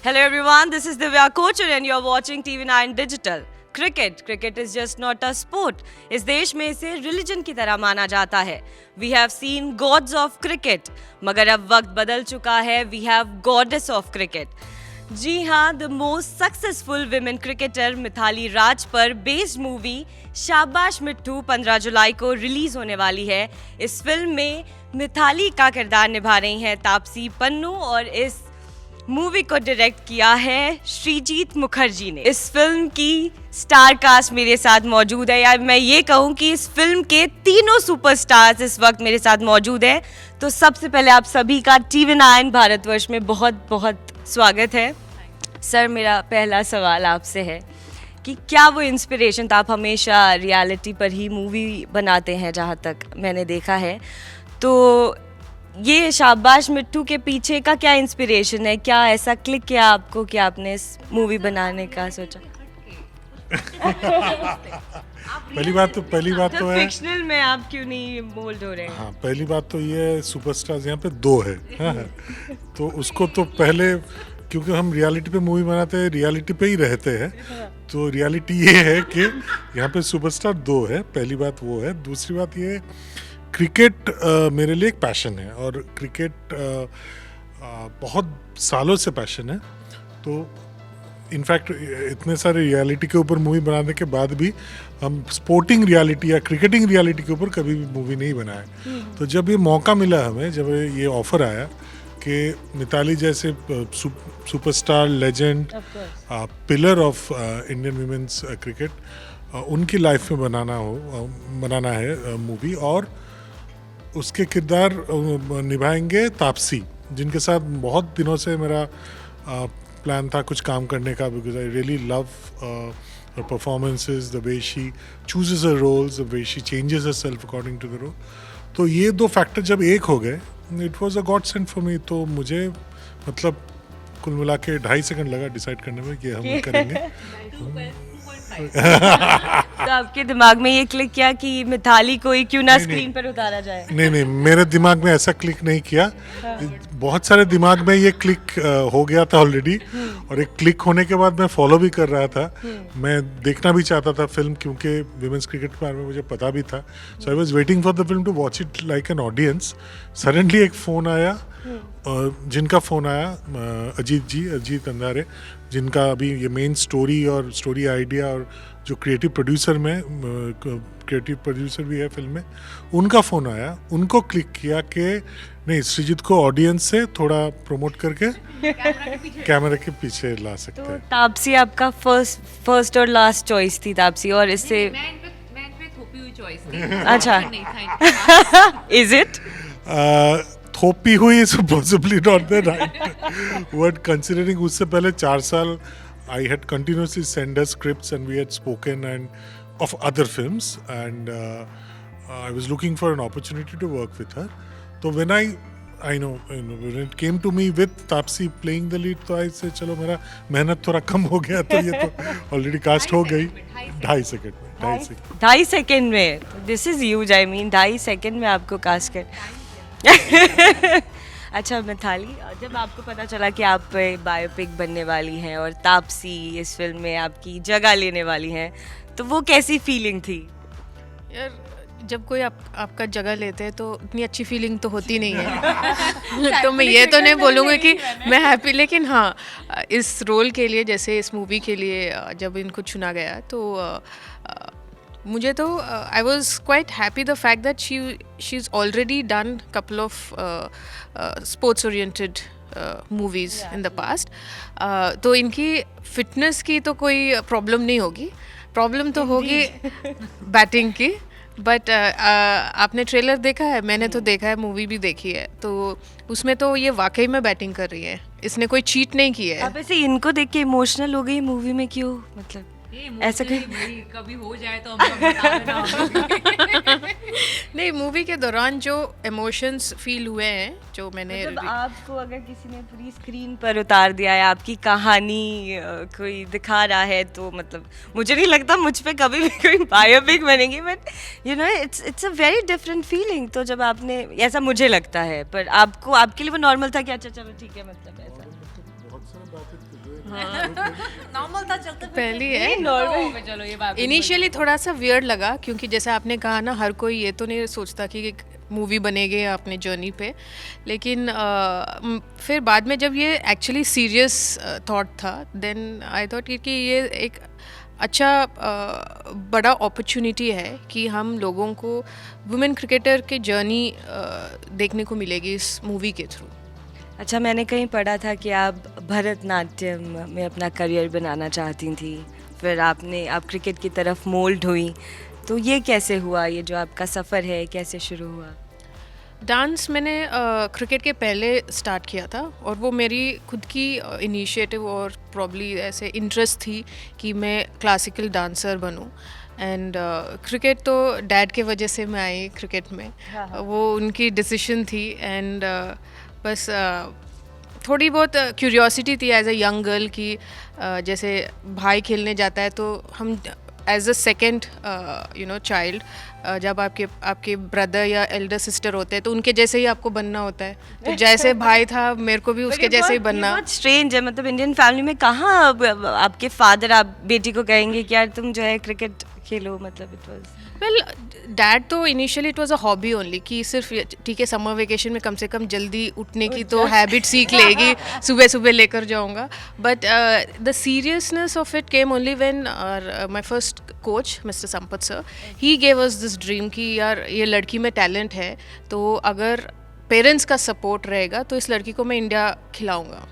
Hello everyone, this is Divya Kochar and you're watching TV9 Digital. Cricket is just not a sport. इस देश में इसे religion की तरह माना जाता है. We have seen gods of cricket, मगर अब वक्त बदल चुका है. We have goddess of cricket. जी हाँ, the most successful women cricketer Mithali Raj पर बेस्ड मूवी शाबाश मिट्ठू 15 जुलाई को रिलीज होने वाली है. इस फिल्म में मिथाली का किरदार निभा रही हैं तापसी पन्नू और इस मूवी को डायरेक्ट किया है श्रीजीत मुखर्जी ने. इस फिल्म की स्टार कास्ट मेरे साथ मौजूद है, या मैं ये कहूँ कि इस फिल्म के तीनों सुपरस्टार्स इस वक्त मेरे साथ मौजूद हैं. तो सबसे पहले आप सभी का TV9 भारतवर्ष में बहुत बहुत स्वागत है. सर, मेरा पहला सवाल आपसे है कि क्या वो इंस्पिरेशन था, आप हमेशा रियलिटी पर ही मूवी बनाते हैं जहाँ तक मैंने देखा है, तो ये शाबाश मिट्ठू के पीछे का क्या इंस्पिरेशन है? क्या ऐसा क्लिक किया आपको कि आपने इस मूवी बनाने का सोचा? पहली बात तो है फिक्शनल में आप क्यों नहीं बोल्ड हो रहे हैं? हाँ, पहली बात तो ये है सुपरस्टार्स यहाँ पे 2 है. हाँ, तो उसको तो पहले, क्योंकि हम रियलिटी पे मूवी बनाते हैं, रियलिटी पे ही रहते हैं, तो रियलिटी ये है कि यहाँ पे सुपरस्टार 2 है. पहली बात वो है. दूसरी बात ये, क्रिकेट मेरे लिए एक पैशन है और क्रिकेट बहुत सालों से पैशन है. तो इनफैक्ट इतने सारे रियलिटी के ऊपर मूवी बनाने के बाद भी हम स्पोर्टिंग रियलिटी या क्रिकेटिंग रियलिटी के ऊपर कभी भी मूवी नहीं बनाए. तो जब ये मौका मिला हमें, जब ये ऑफर आया कि मिताली जैसे superstar legend pillar of Indian women's cricket, उनकी लाइफ में बनाना है मूवी, और उसके किरदार निभाएंगे तापसी, जिनके साथ बहुत दिनों से मेरा प्लान था कुछ काम करने का, because I really love her performances, the way she chooses her roles, the way she changes herself according to the role. तो ये 2 फैक्टर जब एक हो गए, it was a godsend for me. तो मुझे मतलब कुल मिला के 2.5 सेकंड लगा डिसाइड करने में कि हम करेंगे. तो आपके दिमाग में ये क्लिक किया कि मिथाली को ही क्यों ना स्क्रीन पर उतारा जाए? नहीं, मेरे दिमाग में ऐसा क्लिक नहीं किया. बहुत सारे दिमाग में ये क्लिक हो गया था ऑलरेडी, और एक क्लिक होने के बाद मैं फॉलो भी कर रहा था. मैं देखना भी चाहता था फिल्म, क्योंकि विमेंस क्रिकेट के बारे में मुझे पता भी था. So I was waiting for the film to watch it like an audience. Suddenly एक फ़ोन आया, जिनका फ़ोन आया अजीत अंधारे, जिनका अभी ये मेन स्टोरी और स्टोरी आइडिया और जो क्रिएटिव प्रोड्यूसर भी है फिल्म में, उनका फ़ोन आया. उनको क्लिक किया कि नहीं, श्रीजीत को ऑडियंस से थोड़ा प्रमोट करके कैमरा के पीछे ला सकते हैं. तो तापसी आपका फर्स्ट और लास्ट चॉइस थी तापसी, और इससे मैं इन पे थोपी हुई चॉइस थी. अच्छा, नहीं था. Is it? थोपी हुई is possibly not the right word, considering उससे पहले 4 साल I had continuously sent her scripts and we had spoken and of other films, and I was looking for an opportunity to work with her. So when I know when it came to me with Taapsee playing the lead, तो I said चलो मेरा मेहनत थोड़ा कम हो गया, तो ये तो ऑलरेडी कास्ट हो गई. 2.5 सेकंड में. This is huge. I mean 2.5 second में आपको कास्ट कर. अच्छा मिथाली, जब आपको पता चला कि आप बायोपिक बनने वाली हैं और तापसी इस फिल्म में आपकी जगह लेने वाली हैं, तो वो कैसी फीलिंग थी? यार, जब कोई आपका जगह लेते हैं तो इतनी अच्छी फीलिंग तो होती नहीं है. तो मैं ये तो नहीं बोलूँगी कि मैं हैप्पी, लेकिन हाँ, इस रोल के लिए, जैसे इस मूवी के लिए जब इनको चुना गया, तो मुझे तो I was quite happy the fact that she is already done couple of sports oriented movies in the past. तो इनकी फिटनेस की तो कोई प्रॉब्लम नहीं होगी. प्रॉब्लम तो होगी बैटिंग की. बट आपने ट्रेलर देखा है? मैंने तो देखा है, मूवी भी देखी है, तो उसमें तो ये वाकई में बैटिंग कर रही है. इसने कोई चीट नहीं किया है. आप ऐसे इनको देख के इमोशनल हो गई मूवी में क्यों? मतलब ऐसा कभी हो जाए तो हम बता देना. नहीं, मूवी के दौरान जो इमोशंस फील हुए हैं, जो मैंने मतलब आपको अगर किसी ने पूरी स्क्रीन पर उतार दिया है, आपकी कहानी कोई दिखा रहा है, तो मतलब मुझे नहीं लगता मुझ पे कभी भी कोई बायोपिक बनेगी. But you know it's a very different feeling. तो जब आपने, ऐसा मुझे लगता है, पर आपको, आपके लिए वो नॉर्मल था कि अच्छा चलो ठीक है, मतलब ऐसा? बहुत सारे नॉर्मल था चलते पहली है चलो ये बात इनिशियली थोड़ा सा वियर्ड लगा, क्योंकि जैसे आपने कहा ना, हर कोई ये तो नहीं सोचता कि एक मूवी बनेगी अपने जर्नी पे, लेकिन फिर बाद में जब ये एक्चुअली सीरियस थॉट था, देन आई थॉट कि ये एक अच्छा बड़ा अपॉर्चुनिटी है कि हम लोगों को वुमेन क्रिकेटर की जर्नी देखने को मिलेगी इस मूवी के थ्रू। अच्छा, मैंने कहीं पढ़ा था कि आप भरतनाट्यम में अपना करियर बनाना चाहती थी, फिर आप क्रिकेट की तरफ मोल्ड हुई, तो ये कैसे हुआ? ये जो आपका सफ़र है कैसे शुरू हुआ? डांस मैंने क्रिकेट के पहले स्टार्ट किया था, और वो मेरी खुद की इनिशिएटिव और प्रॉब्ली ऐसे इंटरेस्ट थी कि मैं क्लासिकल डांसर बनूं। एंड क्रिकेट तो डैड के वजह से मैं आई क्रिकेट में, वो उनकी डिसीजन थी। एंड बस थोड़ी बहुत क्यूरियोसिटी थी एज अ यंग गर्ल कि जैसे भाई खेलने जाता है तो हम एज अ सेकेंड चाइल्ड, जब आपके ब्रदर या एल्डर सिस्टर होते हैं तो उनके जैसे ही आपको बनना होता है, तो जैसे भाई था मेरे को भी उसके जैसे ही बनना। बहुत स्ट्रेंज है, मतलब इंडियन फैमिली में कहाँ आपके फादर आप बेटी को कहेंगे कि यार तुम जो है क्रिकेट खेलो, मतलब इट वाज वेल डैड तो initially it was a hobby only, कि सिर्फ ठीक है समर वेकेशन में कम से कम जल्दी उठने की तो हैबिट सीख लेगी, सुबह सुबह लेकर जाऊंगा। But the seriousness of it came only when my first coach mister Sampath sir, he gave us this dream कि यार ये लड़की में टैलेंट है, तो अगर पेरेंट्स का सपोर्ट रहेगा तो इस लड़की को मैं इंडिया खिलाऊंगा।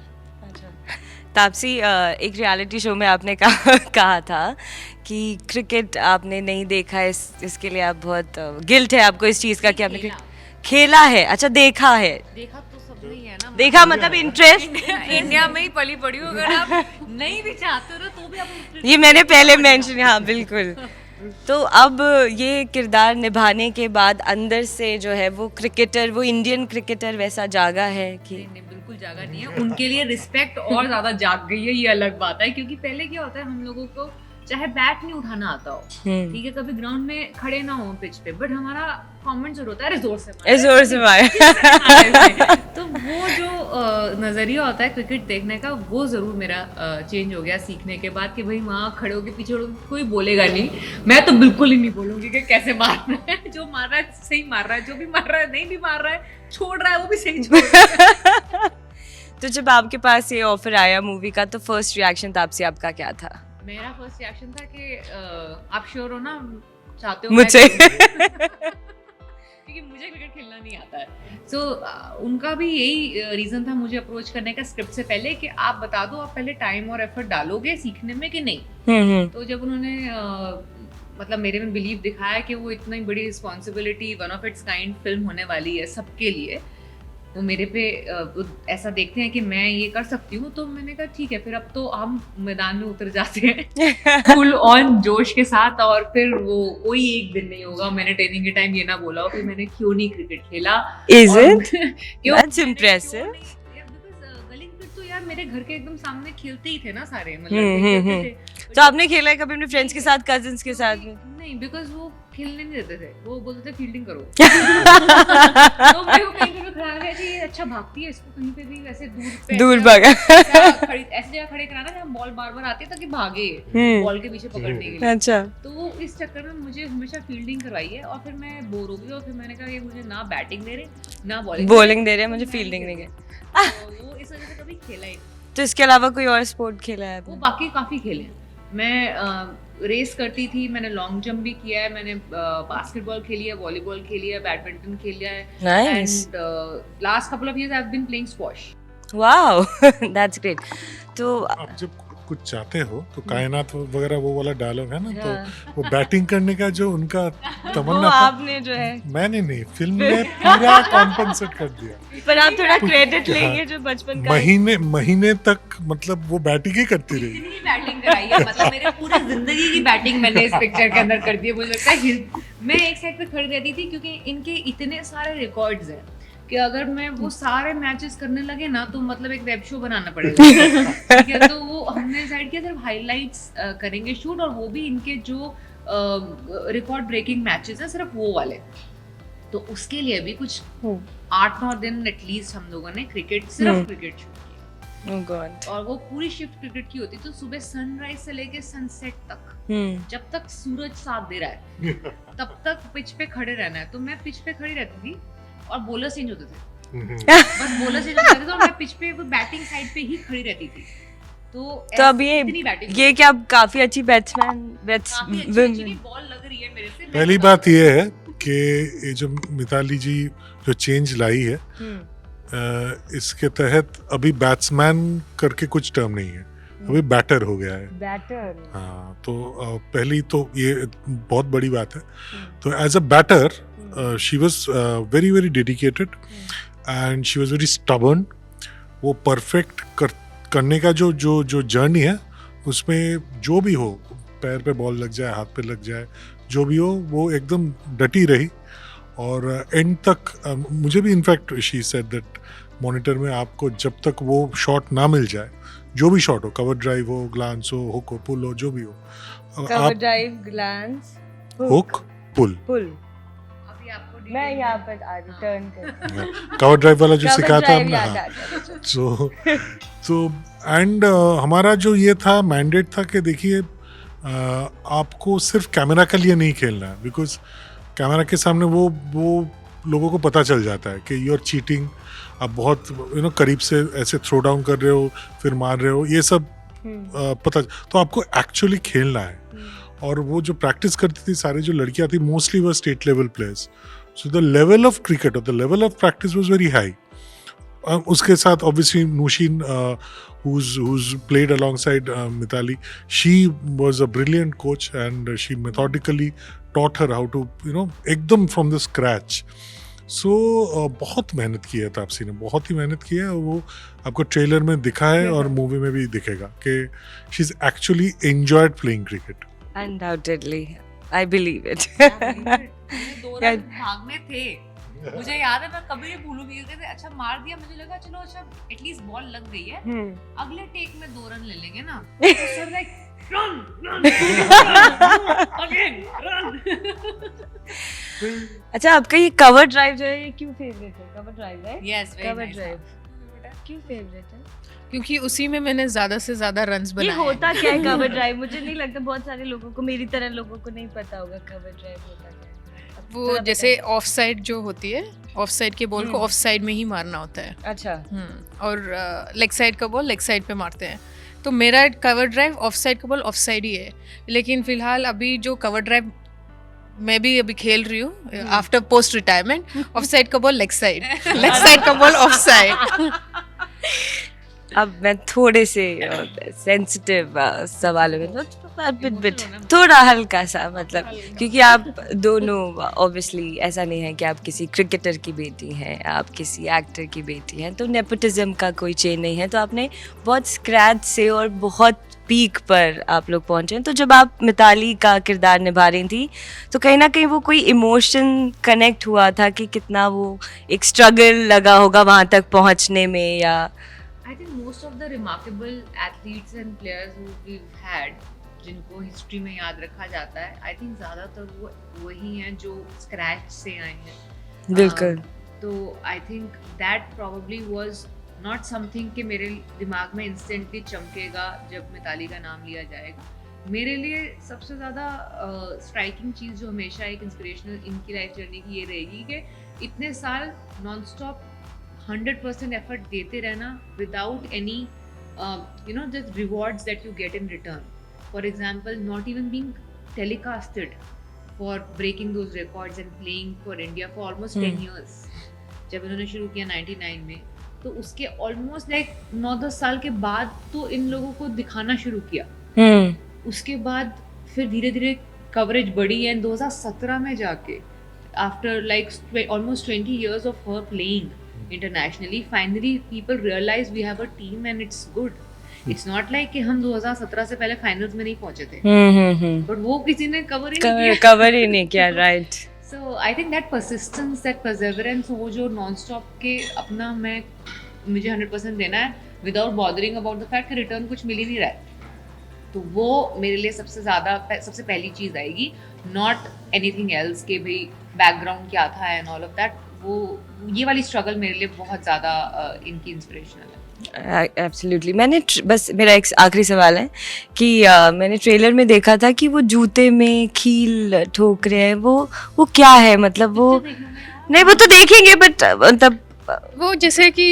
तापसी, एक रियलिटी शो में आपने कहा था कि क्रिकेट आपने नहीं देखा, इसके लिए आप बहुत गिल्ट है आपको इस चीज़ का कि आपने खेला है। अच्छा, देखा है। देखा तो सब नहीं है ना, देखा मतलब इंटरेस्ट इंडिया में ही पली पड़ी हो, अगर आप नहीं भी चाहते हो तो भी आप ये मैंने पहले मेंशन, हाँ बिल्कुल। तो अब ये किरदार निभाने के बाद अंदर से जो है वो क्रिकेटर, वो इंडियन क्रिकेटर वैसा जागा है कि नहीं, बिल्कुल जागा नहीं है। उनके लिए रिस्पेक्ट और ज्यादा जाग गई है, ये अलग बात है। क्योंकि पहले क्या होता है, हम लोगों को चाहे बैट नहीं उठाना आता हो, ठीक है, कभी ग्राउंड में खड़े ना हो पिच पे, बट हमारा कमेंट जरूर होता है जोर से मारे। तो वो जो नजरिया होता है क्रिकेट देखने का, वो जरूर मेरा चेंज हो गया सीखने के बाद, कि भाई वहाँ खड़े होके पीछे कोई बोलेगा नहीं, मैं तो बिल्कुल ही नहीं बोलूंगी कि कैसे मारना है। जो मार रहा है सही मार रहा है, जो भी मार रहा है नहीं भी मार रहा है, छोड़ रहा है वो भी सही छोड़ रहा है। तो जब आपके पास ये ऑफर आया मूवी का, तो फर्स्ट रिएक्शन तापसी आपका क्या था? मेरा फर्स्ट रिएक्शन था कि आप श्योर हो ना, चाहते हो मुझे क्योंकि मुझे क्रिकेट खेलना नहीं आता है। सो उनका भी यही रीज़न था मुझे अप्रोच करने का स्क्रिप्ट से पहले, कि आप बता दो आप पहले टाइम और एफर्ट डालोगे सीखने में कि नहीं। तो जब उन्होंने मतलब मेरे में बिलीव दिखाया कि वो इतनी बड़ी responsibility, one of its kind film होने वाली है सबके लिए, वो मेरे पे ऐसा देखते हैं कि मैं ये कर सकती हूँ, तो मैंने कहा ठीक है, फिर अब तो हम मैदान में उतर जाते हैं फुल ऑन जोश के साथ। और फिर वो कोई एक दिन नहीं होगा मैंने ट्रेनिंग के टाइम ये ना बोला हो कि मैंने क्यों नहीं क्रिकेट खेला। Is it? That's impressive. गली क्रिकेट तो यार मेरे घर के एकदम सामने खेलते ही थे ना सारे, मतलब खेलते थे। तो आपने खेला है कभी अपने फ्रेंड्स के साथ, कजिन्स के साथ में? नहीं, बिकॉज वो खेलने नहीं देते थे, वो बोलते थे फील्डिंग करो। तो मैं वो कहीं पे खड़ा गया कि ये अच्छा भागती है, इसको कहीं पे भी वैसे दूर भागा ऐसे जगह खड़े कराना जहाँ बॉल बार-बार आती है ताकि भागे बॉल के पीछे पकड़ने के लिए। अच्छा। तो वो इस चक्कर में मुझे हमेशा फील्डिंग करवाई है, और फिर मैं बोर हो गई, और फिर मैंने कहा ये मुझे ना बैटिंग दे रहे ना बॉलिंग दे रहे, मुझे फील्डिंग नहीं है। तो वो इस वजह से कभी खेला ही नहीं। तो इसके अलावा कोई और स्पोर्ट खेला है वो आपने? बाकी काफ़ी खेले हैं। मैं रेस करती थी, मैंने लॉन्ग जंप भी किया है, मैंने बास्केटबॉल खेली है, वॉलीबॉल खेली है, बैडमिंटन खेला है, Nice. And last couple of years I have been playing squash. Wow, that's great. तो आप जब कुछ चाहते हो तो कायनात वगैरह वो वाला डायलॉग है ना, तो वो बैटिंग करने का जो उनका वो तमन्ना था, आपने जो है, मैंने नहीं, फिल्म ने पूरा कॉम्पनसेट कर दिया। पर आप थोड़ा क्रेडिट लेंगे जो बचपन का महीने तक मतलब वो बैटिंग ही करती रही। इतनी बैटिंग कराई है, मतलब मेरे पूरी जिंदगी की बैटिंग मैंने इस पिक्चर के अंदर कर दी है। मुझे लगता है मैं एक साइड पे खड़ी रहती थी, क्योंकि इनके इतने सारे रिकॉर्ड्स हैं कि अगर मैं वो सारे मैचेस करने लगे ना, तो मतलब एक वेब शो बनाना पड़ेगा। ठीक है, तो वो हमने डिसाइड किया सिर्फ हाइलाइट्स करेंगे शूट, और वो भी इनके जो रिकॉर्ड ब्रेकिंग मैचेस हैं सिर्फ वो वाले। तो उसके लिए भी कुछ 8-9 दिन एटलीस्ट हम लोगों ने सिर्फ क्रिकेट शूट किया। Oh God. और वो पूरी शिफ्ट क्रिकेट की होती, तो सुबह सनराइज से लेके सनसेट तक, जब तक सूरज साथ दे रहा है तब तक पिच पे खड़े रहना है। तो मैं पिच पे खड़ी रहती थी और बॉलर चेंज होते थे, बस बॉलर चेंज होते थे, तो मैं पिच पे बैटिंग साइड पे ही खड़ी रहती थी। तो अब इतनी batting ये क्या काफी अच्छी बैट्समैन काफी अच्छी बॉल लग रही है मेरे से। पहली बात ये है कि ये जो मिताली जी जो चेंज लाई है, इसके तहत अभी बैट्समैन करके कुछ टर्म नहीं है, अभी बैटर हो गया है। बैटर। हाँ, तो पहली तो ये बहुत बड़ी बात है। तो as a batter she was very very dedicated and she was very stubborn. वो परफेक्ट करने का जो जो जो जर्नी है, उसमें जो भी हो, पैर पे बॉल लग जाए, हाथ पे लग जाए, जो भी हो, वो एकदम डटी रही और एंड तक। मुझे भी in fact she said that monitor में आपको जब तक वो शॉट ना मिल जाए, जो भी शॉट हो, कवर ड्राइव हो, ग्लांस हो, हुक हो, पुल हो, जो भी हो, कवर ड्राइव, ग्लांस, हुक, पुल, अभी आपको मैं यहाँ पर टर्न कर कवर ड्राइव वाला जो Cover सिखाया था drive हमने। याद हाँ, आ गया। तो एंड हमारा जो ये था मैंडेट था कि देखिए आपको सिर्फ कैमरा के लिए नहीं खेलना है, बिकॉज कैमरा के सामने वो लोगों को पता चल जाता है कि यू आर चीटिंग, आप बहुत करीब से ऐसे थ्रो डाउन कर रहे हो, फिर मार रहे हो, ये सब पता। तो आपको एक्चुअली खेलना है। और वो जो प्रैक्टिस करती थी, सारी जो लड़कियां थी, मोस्टली वो state level players. So the level of cricket और the level of practice was very high. उसके साथ obviously Nusheen who's played alongside Mithali, she was a brilliant coach and she methodically taught her how to एकदम from the scratch. So बहुत मेहनत की है तापसी ने, बहुत ही मेहनत की है। वो आपको ट्रेलर में दिखा है और मूवी में भी दिखेगा कि she's actually enjoyed playing cricket. Undoubtedly, I believe it. दो रन भागने थे, मुझे याद है, मैं कभी नहीं भूलूंगी। अच्छा मार दिया, मुझे लगा चलो अच्छा एटलीस्ट बॉल लग गई है, अगले टेक में 2 रन ले लेंगे ना। Sir like run again run. अच्छा, आपका ये कवर ड्राइव जो है, ये क्यों फेवरेट है? कवर ड्राइव है? यस, कवर ड्राइव क्यों फेवरेट है? क्योंकि उसी में मैंने ज्यादा से ज्यादा रन्स ये बनाए होता क्या है कवर ड्राइव? मुझे नहीं लगता बहुत सारे लोगों को, मेरी तरह लोगों को नहीं पता होगा कवर ड्राइव होता क्या है। वो जैसे ऑफ साइड जो होती है, ऑफ साइड के बॉल को ऑफ साइड में ही मारना होता है। अच्छा। और लेग साइड का बॉल लेग साइड पे मारते हैं। तो मेरा कवर ड्राइव ऑफ साइड का बॉल ऑफ साइड ही है, लेकिन फिलहाल अभी जो कवर ड्राइव मैं भी अभी खेल रही हूँ after post retirement, of side का बॉल लेग साइड का बॉल ऑफ साइड। अब मैं थोड़े से सेंसिटिव सवालों में थोड़ा हल्का सा, मतलब क्योंकि आप दोनों ऑब्वियसली ऐसा नहीं है कि आप किसी क्रिकेटर की बेटी हैं, आप किसी एक्टर की बेटी हैं, तो नेपोटिज्म का कोई चेन नहीं है। तो आपने बहुत स्क्रैच से और बहुत पीक पर आप लोग पहुंचे। तो जब आप मिताली का किरदार निभा रही थी, तो कहीं ना कहीं वो कोई इमोशन कनेक्ट हुआ था कि कितना वो एक स्ट्रगल लगा होगा वहाँ तक पहुँचने में? या I think most of the remarkable athletes and players who we've had, जिनको हिस्ट्री में याद रखा जाता है, आई थिंक ज़्यादातर वो वही हैं जो स्क्रैच से आए हैं। बिल्कुल। तो I think that probably was not something कि मेरे दिमाग में इंस्टेंटली चमकेगा जब मिताली का नाम लिया जाएगा। मेरे लिए सबसे ज़्यादा स्ट्राइकिंग चीज़ जो हमेशा एक इंस्पिरेशनल इनकी लाइफ जर्नी की ये रहेगी कि इतने साल नॉन स्टॉप 100% एफर्ट देते रहना without any just rewards that you get in return. For example, not even being telecasted for breaking those records and playing for India for almost 10 years. जब इन्होंने शुरू किया 99 में, तो उसके ऑलमोस्ट लाइक 9-10 साल के बाद तो इन लोगों को दिखाना शुरू किया। उसके बाद फिर धीरे धीरे कवरेज बढ़ी है। 2017 में जाके after like almost 20 years of her playing internationally, finally people realize we have a team and it's good. It's not like कि हम 2017 से पहले फाइनल्स में नहीं पहुंचे थे, बट वो किसी ने कवर ही नहीं किया, right. So I think that persistence, that perseverance, वो जो non-stop के अपना मुझे 100% देना है without bothering about the fact कि रिटर्न कुछ मिल ही नहीं रहा है, तो वो मेरे लिए सबसे पहली चीज़ आएगी। Not anything else कि भाई बैकग्राउंड क्या था and all of that। वो ये वाली स्ट्रगल मेरे लिए बहुत ज़्यादा इनकी इंस्पिरेशनल है। एब्सोल्युटली बस मेरा एक आखिरी सवाल है कि मैंने ट्रेलर में देखा था कि वो जूते में कील ठोक रहे हैं, वो क्या है, मतलब वो नहीं वो तो देखेंगे बट मतलब वो जैसे कि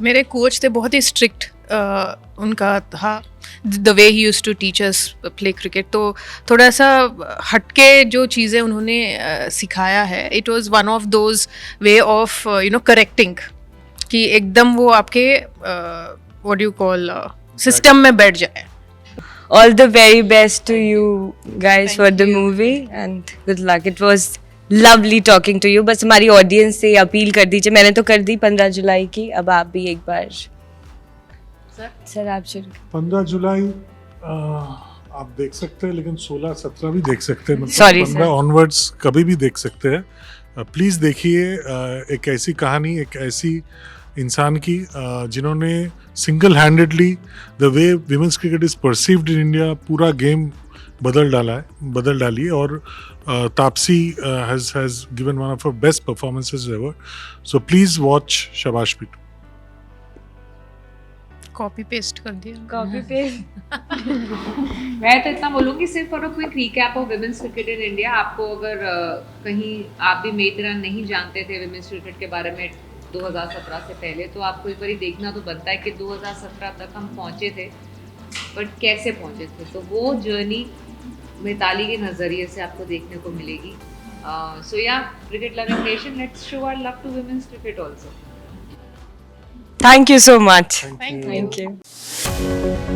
मेरे कोच थे बहुत ही स्ट्रिक्ट उनका था the way he use to teach us play cricket, तो थोड़ा सा हटके जो चीज़ें उन्होंने सिखाया है, it was one of those way of correcting कि एकदम वो आपके व्हाट यू कॉल सिस्टम में बैठ जाए. all the very best to you guys for the movie and good luck. It was lovely talking to you. बस हमारी audience से अपील कर दीजिए, मैंने तो कर दी 15 जुलाई की, अब आप भी एक बार. सर आप शुरू. 15 जुलाई आप देख सकते हैं, लेकिन 16-17 भी देख सकते हैं, मतलब Sorry, 15 ऑनवर्ड्स कभी भी देख सकते हैं. प्लीज़ देखिए एक ऐसी कहानी, एक ऐसी इंसान की जिन्होंने single handedly the way women's cricket is perceived in India पूरा गेम बदल डाली है. और Taapsee has given one of her best performances ever. So please watch शाबाश पीटू. कॉपी पेस्ट कर दिया. कॉपी पे. मैं तो इतना बोलूँगी सिर्फ for a quick recap of women's cricket in India. आपको अगर कहीं आप भी मेरी तरह नहीं जानते थे विमेंस क्रिकेट के बारे में 2017 से पहले, तो आपको एक बार देखना तो बनता है कि 2017 तक हम पहुँचे थे, बट कैसे पहुँचे थे. तो वो जर्नी मिताली के नज़रिए से आपको देखने को मिलेगी. सो या cricket loving nation, let's show our love to women's cricket also. Thank you so much. Thank you. Thank you.